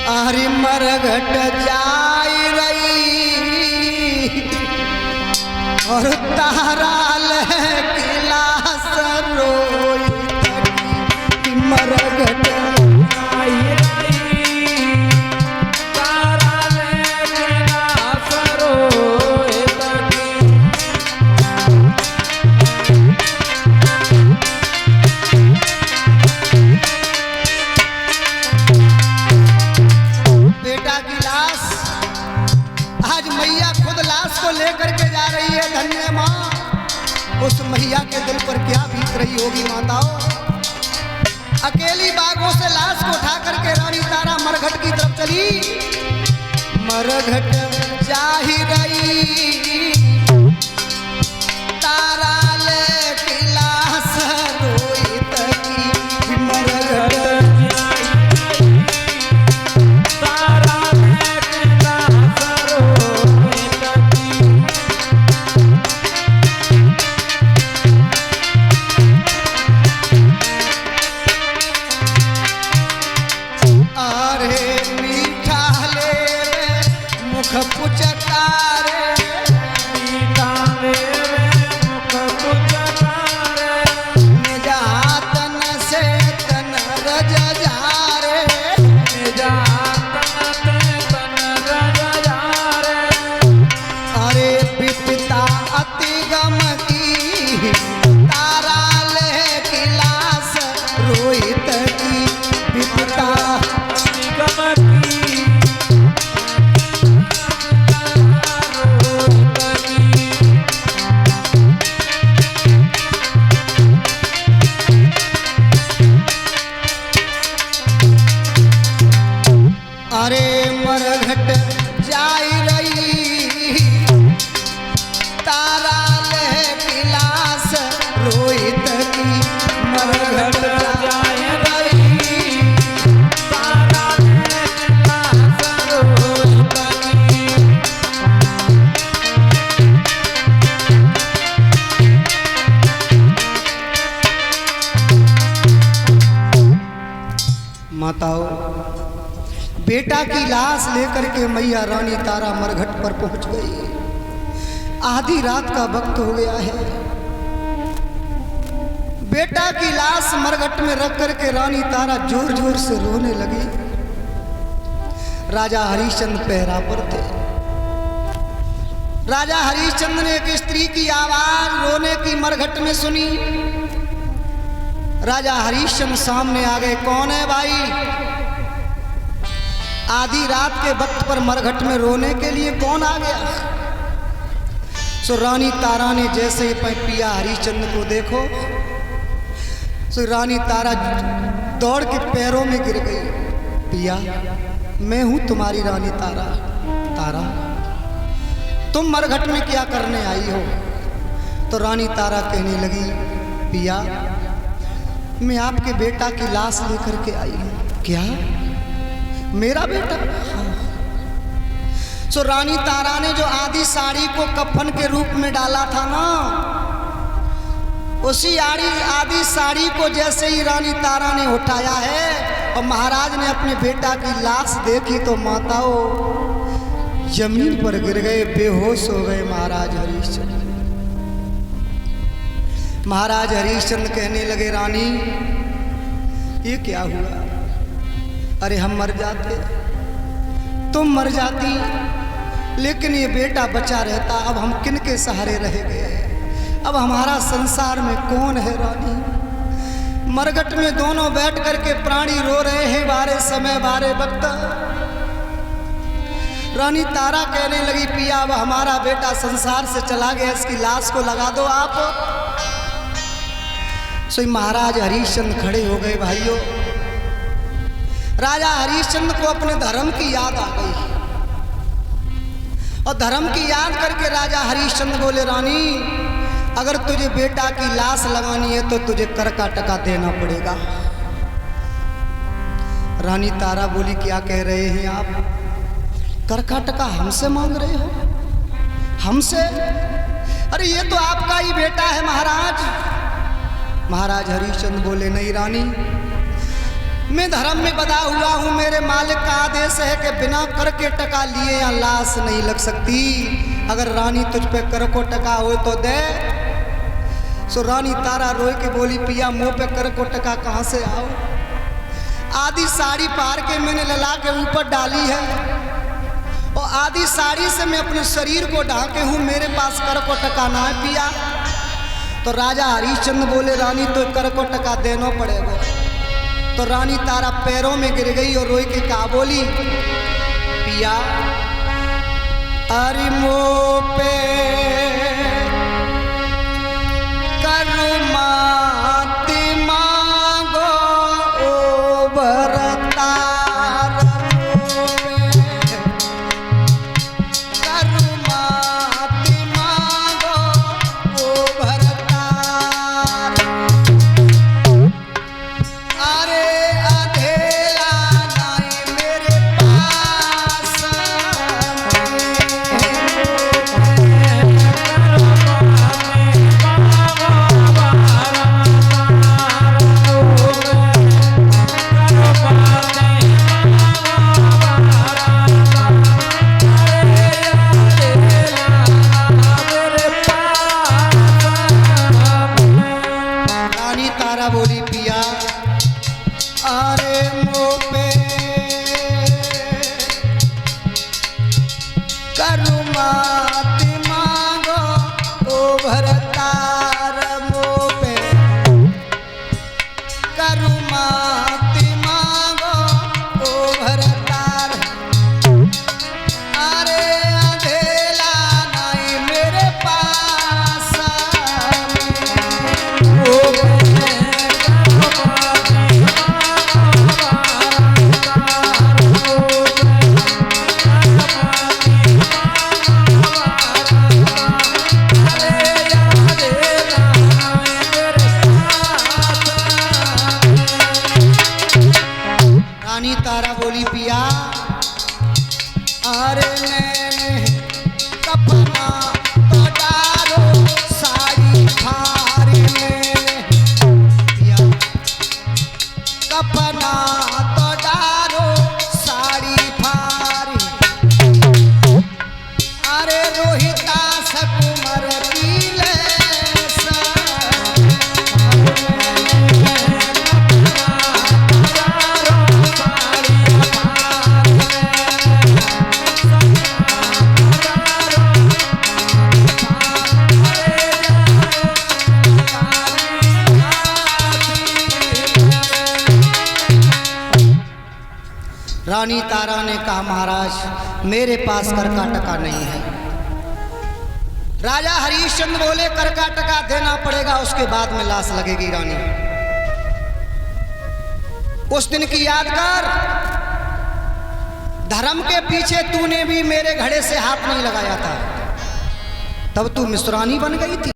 अरे मरघट जाई रही और तारा किला सरोई तकी मरघट जाई रही तारा किला सरोई तकी। बेटा की लाश आज मैया खुद लाश को लेकर के जा रही है। धन्य माँ, उस मैया के दिल पर क्या बीत रही होगी माताओं। अकेली बागों से लाश को उठा करके रानी तारा मरघट की तरफ चली। मरघट जाही रही तारा ले किला सरोई तकी मरघट पुचकारे मुख पुचकारे निजातन से तन रज जारे निजातन से तन रज जारे। अरे विपता अति गम की तारा ले किलास रोहित की विपता अति गम की। अरे मरघट जाई रही तारा ले किलास रोहित की मरघट जाई रही तारा ले किलास रोहित की। माताओं, बेटा की लाश लेकर के मैया रानी तारा मरघट पर पहुंच गई। आधी रात का वक्त हो गया है। बेटा की लाश मरघट में रख करके रानी तारा जोर जोर से रोने लगी। राजा हरिश्चंद्र पहरा पर थे। राजा हरिश्चंद्र ने एक स्त्री की आवाज रोने की मरघट में सुनी। राजा हरिश्चंद्र सामने आ गए। कौन है भाई? आधी रात के वक्त पर मरघट में रोने के लिए कौन आ गया? सो रानी तारा ने जैसे ही पिया हरिश्चंद्र को देखो, सो रानी तारा दौड़ के पैरों में गिर गई। पिया, मैं हूं तुम्हारी रानी तारा। तारा, तुम मरघट में क्या करने आई हो? तो रानी तारा कहने लगी, पिया, मैं आपके बेटा की लाश लेकर के आई हूं। क्या? मेरा बेटा? हाँ। सो रानी तारा ने जो आधी साड़ी को कफन के रूप में डाला था ना, उसी आधी साड़ी को जैसे ही रानी तारा ने उठाया है और महाराज ने अपने बेटा की लाश देखी तो माताओं जमीन पर गिर गए, बेहोश हो गए महाराज हरिश्चंद्र। महाराज हरिश्चंद्र कहने लगे, रानी ये क्या हुआ? अरे हम मर जाते, तुम मर जाती, लेकिन ये बेटा बचा रहता। अब हम किन के सहारे रह गए? अब हमारा संसार में कौन है? रानी, मरघट में दोनों बैठ करके प्राणी रो रहे हैं, बारे समय बारे वक्त। रानी तारा कहने लगी, पिया, अब हमारा बेटा संसार से चला गया, इसकी लाश को लगा दो आप। सो महाराज हरिश्चंद्र खड़े हो गए। भाइयों, राजा हरिश्चंद्र को अपने धर्म की याद आ गई और धर्म की याद करके राजा हरिश्चंद्र बोले, रानी, अगर तुझे बेटा की लाश लगानी है तो तुझे कर का टका देना पड़ेगा। रानी तारा बोली, क्या कह रहे हैं आप? कर का टका हमसे मांग रहे हो? हमसे? अरे ये तो आपका ही बेटा है महाराज। महाराज हरिश्चंद्र बोले, नहीं रानी, मैं धर्म में बधा हुआ हूँ, मेरे मालिक का आदेश है कि बिना कर के टका लिए या लाश नहीं लग सकती। अगर रानी तुझ पे कर को टका हो तो दे। सो रानी तारा रोए के बोली, पिया मुँह पे कर को टका कहाँ से आओ? आधी साड़ी पार के मैंने लला के ऊपर डाली है और आधी साड़ी से मैं अपने शरीर को ढांके हूँ, मेरे पास कर को टका ना है पिया। तो राजा हरिश्चंद्र बोले, रानी तो कर को टका देना पड़ेगा। तो रानी तारा पैरों में गिर गई और रोई के कहा बोली, पिया अरे मुँह पे करुमाती मांगो ओ भरतार, करुमाती मांगो ओ भरतार। अरे अधेला नहीं मेरे पास रानी तारा बोली, पिया अरे मुँह पे करुमाती मांगो ओ भरतार, मुँह पे करुमाती मांगो ओ भरतार। अरे अधेला नहीं मेरे पास रानी तारा बोली, पिया अरे मैंने कफना तो डालो साड़ी फारी में, पिया कफना तो डालो साड़ी फारी। अरे रोहिता सकुमर की लेसा रानी तारा ने कहा, महाराज मेरे पास कर का टका नहीं है। राजा हरिश्चंद्र बोले, कर का टका देना पड़ेगा, उसके बाद में लाश लगेगी। रानी उस दिन की याद कर, धर्म के पीछे तूने भी मेरे घड़े से हाथ नहीं लगाया था, तब तू मिसरानी बन गई थी।